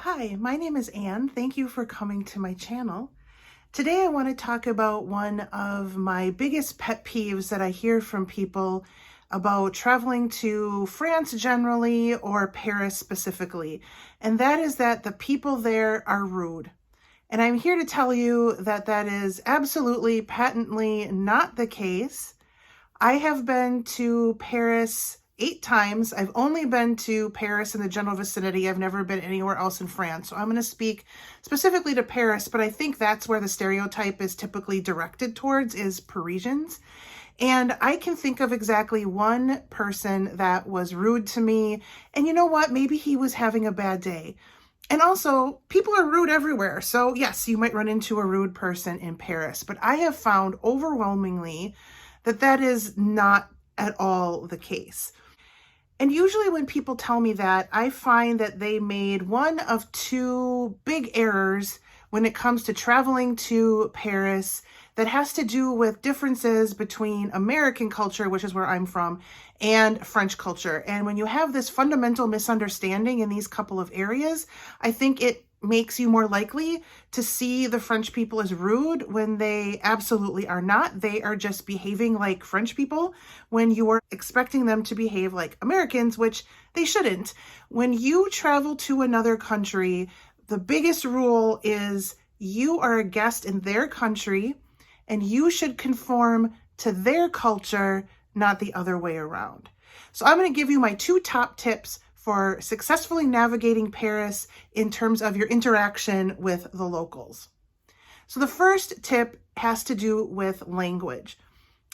Hi, my name is Anne. Thank you for coming to my channel. Today I want to talk about one of my biggest pet peeves that I hear from people about traveling to France generally or Paris specifically, and that is that the people there are rude. And I'm here to tell you that that is absolutely patently not the case. I have been to Paris 8 times. I've only been to Paris in the general vicinity. I've never been anywhere else in France. So I'm going to speak specifically to Paris, but I think that's where the stereotype is typically directed towards, is Parisians. And I can think of exactly one person that was rude to me. And you know what? Maybe he was having a bad day. And also, people are rude everywhere. So yes, you might run into a rude person in Paris, but I have found overwhelmingly that that is not at all the case. And usually when people tell me that, I find that they made one of two big errors when it comes to traveling to Paris that has to do with differences between American culture, which is where I'm from, and French culture. And when you have this fundamental misunderstanding in these couple of areas, I think it makes you more likely to see the French people as rude when they absolutely are not. They are just behaving like French people when you are expecting them to behave like Americans, which they shouldn't. When you travel to another country, the biggest rule is you are a guest in their country and you should conform to their culture, not the other way around. So I'm going to give you my 2 top tips for successfully navigating Paris in terms of your interaction with the locals. So the first tip has to do with language.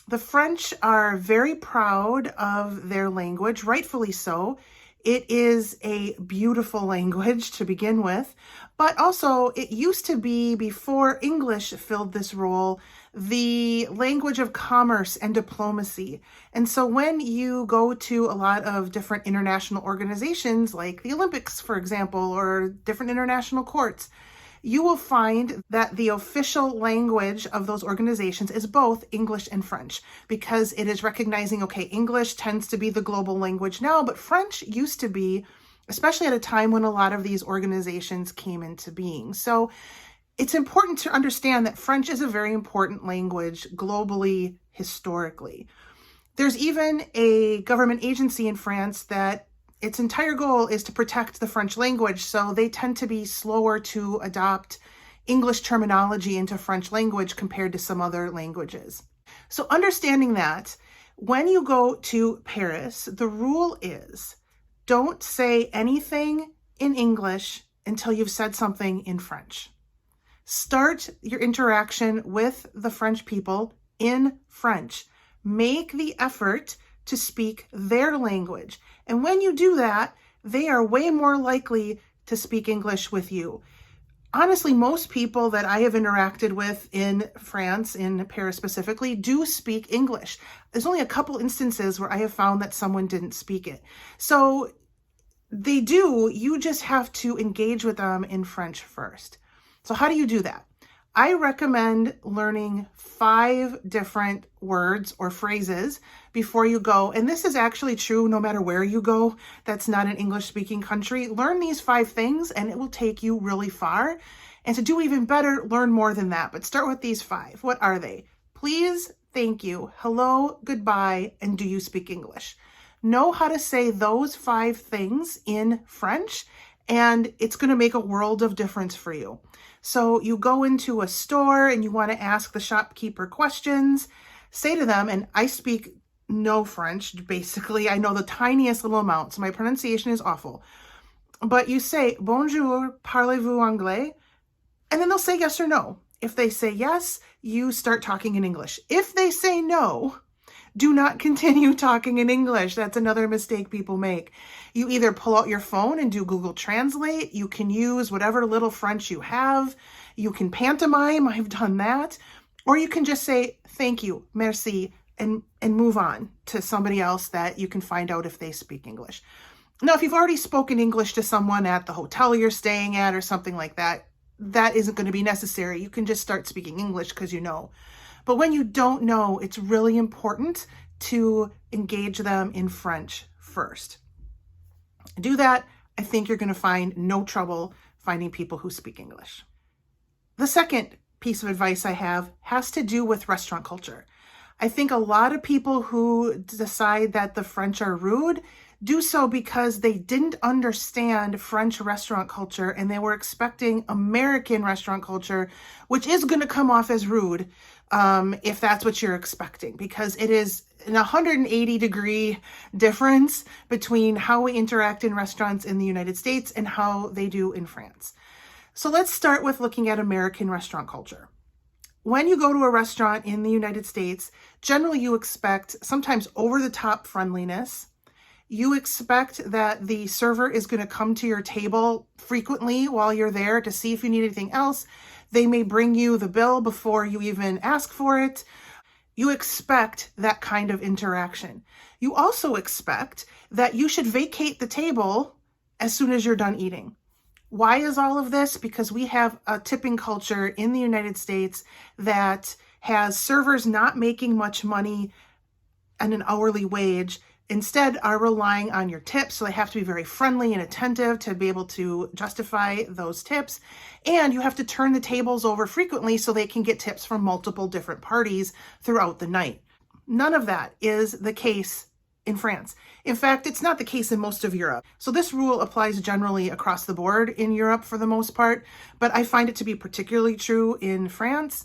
The French are very proud of their language, rightfully so. It is a beautiful language to begin with, but also it used to be, before English filled this role, the language of commerce and diplomacy. And so when you go to a lot of different international organizations, like the Olympics, for example, or different international courts, you will find that the official language of those organizations is both English and French, because it is recognizing, okay, English tends to be the global language now, but French used to be, especially at a time when a lot of these organizations came into being. So it's important to understand that French is a very important language globally, historically. There's even a government agency in France that its entire goal is to protect the French language, so they tend to be slower to adopt English terminology into French language compared to some other languages. So understanding that, when you go to Paris, the rule is don't say anything in English until you've said something in French. Start your interaction with the French people in French. Make the effort to speak their language. And when you do that, they are way more likely to speak English with you. Honestly, most people that I have interacted with in France, in Paris specifically, do speak English. There's only a couple instances where I have found that someone didn't speak it. So they do, you just have to engage with them in French first. So how do you do that? I recommend learning 5 different words or phrases before you go. And this is actually true no matter where you go that's not an English-speaking country. Learn these 5 things and it will take you really far. And to do even better, learn more than that. But start with these 5. What are they? Please, thank you, hello, goodbye, and do you speak English? Know how to say those 5 things in French, and it's going to make a world of difference for you. So you go into a store and you want to ask the shopkeeper questions, say to them, and I speak no French, basically. I know the tiniest little amount, so my pronunciation is awful. But you say, bonjour, parlez-vous anglais? And then they'll say yes or no. If they say yes, you start talking in English. If they say no, do not continue talking in English. That's another mistake people make. You either pull out your phone and do Google Translate. You can use whatever little French you have. You can pantomime. I've done that. Or you can just say, thank you, merci, and move on to somebody else that you can find out if they speak English. Now, if you've already spoken English to someone at the hotel you're staying at or something like that, that isn't going to be necessary. You can just start speaking English because you know. But when you don't know, it's really important to engage them in French first. Do that. I think you're going to find no trouble finding people who speak English. The second piece of advice I have has to do with restaurant culture. I think a lot of people who decide that the French are rude do so because they didn't understand French restaurant culture and they were expecting American restaurant culture, which is going to come off as rude if that's what you're expecting, because it is an 180-degree difference between how we interact in restaurants in the United States and how they do in France. So let's start with looking at American restaurant culture. When you go to a restaurant in the United States, generally you expect sometimes over-the-top friendliness. You expect that the server is going to come to your table frequently while you're there to see if you need anything else. They may bring you the bill before you even ask for it. You expect that kind of interaction. You also expect that you should vacate the table as soon as you're done eating. Why is all of this? Because we have a tipping culture in the United States that has servers not making much money and an hourly wage, instead are relying on your tips. So they have to be very friendly and attentive to be able to justify those tips. And you have to turn the tables over frequently so they can get tips from multiple different parties throughout the night. None of that is the case in France. In fact, it's not the case in most of Europe. So this rule applies generally across the board in Europe for the most part, but I find it to be particularly true in France.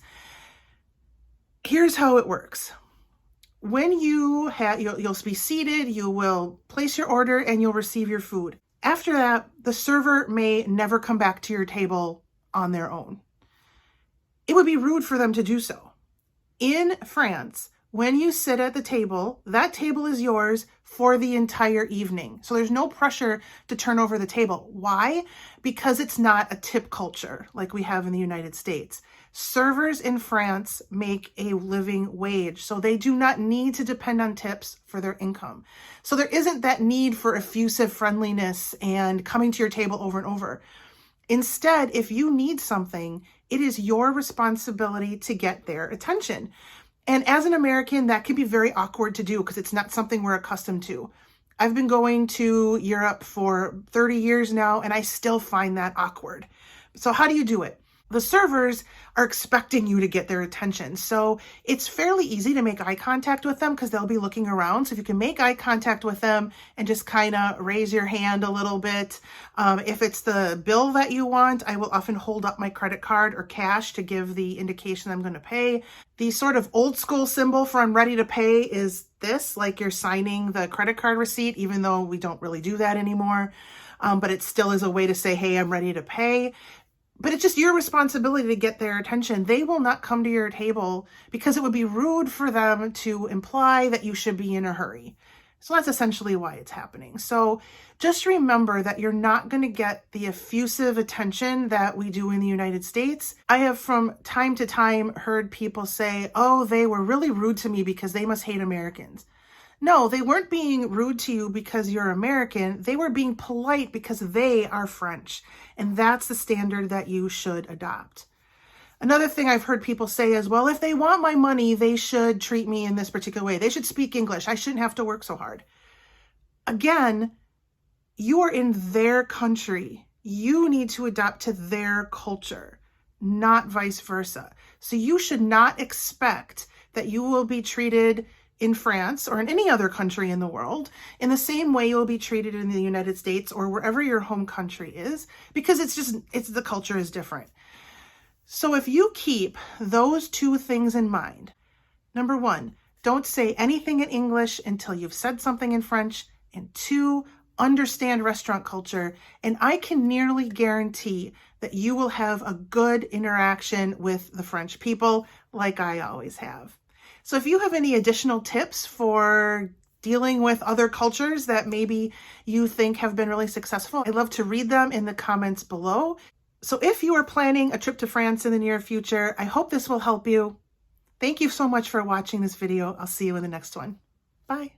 Here's how it works. When you'll be seated, you will place your order and you'll receive your food. After that, the server may never come back to your table on their own. It would be rude for them to do so. In France, when you sit at the table, that table is yours for the entire evening. So there's no pressure to turn over the table. Why? Because it's not a tip culture like we have in the United States. Servers in France make a living wage, so they do not need to depend on tips for their income. So there isn't that need for effusive friendliness and coming to your table over and over. Instead, if you need something, it is your responsibility to get their attention. And as an American, that can be very awkward to do because it's not something we're accustomed to. I've been going to Europe for 30 years now, and I still find that awkward. So how do you do it? The servers are expecting you to get their attention. So it's fairly easy to make eye contact with them because they'll be looking around. So if you can make eye contact with them and just kind of raise your hand a little bit. If it's the bill that you want, I will often hold up my credit card or cash to give the indication I'm going to pay. The sort of old school symbol for I'm ready to pay is this, like you're signing the credit card receipt, even though we don't really do that anymore. But it still is a way to say, hey, I'm ready to pay. But it's just your responsibility to get their attention. They will not come to your table because it would be rude for them to imply that you should be in a hurry. So that's essentially why it's happening. So just remember that you're not going to get the effusive attention that we do in the United States. I have from time to time heard people say, oh, they were really rude to me because they must hate Americans. No, they weren't being rude to you because you're American. They were being polite because they are French. And that's the standard that you should adopt. Another thing I've heard people say is, well, if they want my money, they should treat me in this particular way. They should speak English. I shouldn't have to work so hard. Again, you are in their country. You need to adapt to their culture, not vice versa. So you should not expect that you will be treated in France or in any other country in the world in the same way you will be treated in the United States or wherever your home country is, because the culture is different. So if you keep those two things in mind, number one, don't say anything in English until you've said something in French, and two, understand restaurant culture, and I can nearly guarantee that you will have a good interaction with the French people like I always have. So if you have any additional tips for dealing with other cultures that maybe you think have been really successful, I'd love to read them in the comments below. So if you are planning a trip to France in the near future, I hope this will help you. Thank you so much for watching this video. I'll see you in the next one. Bye.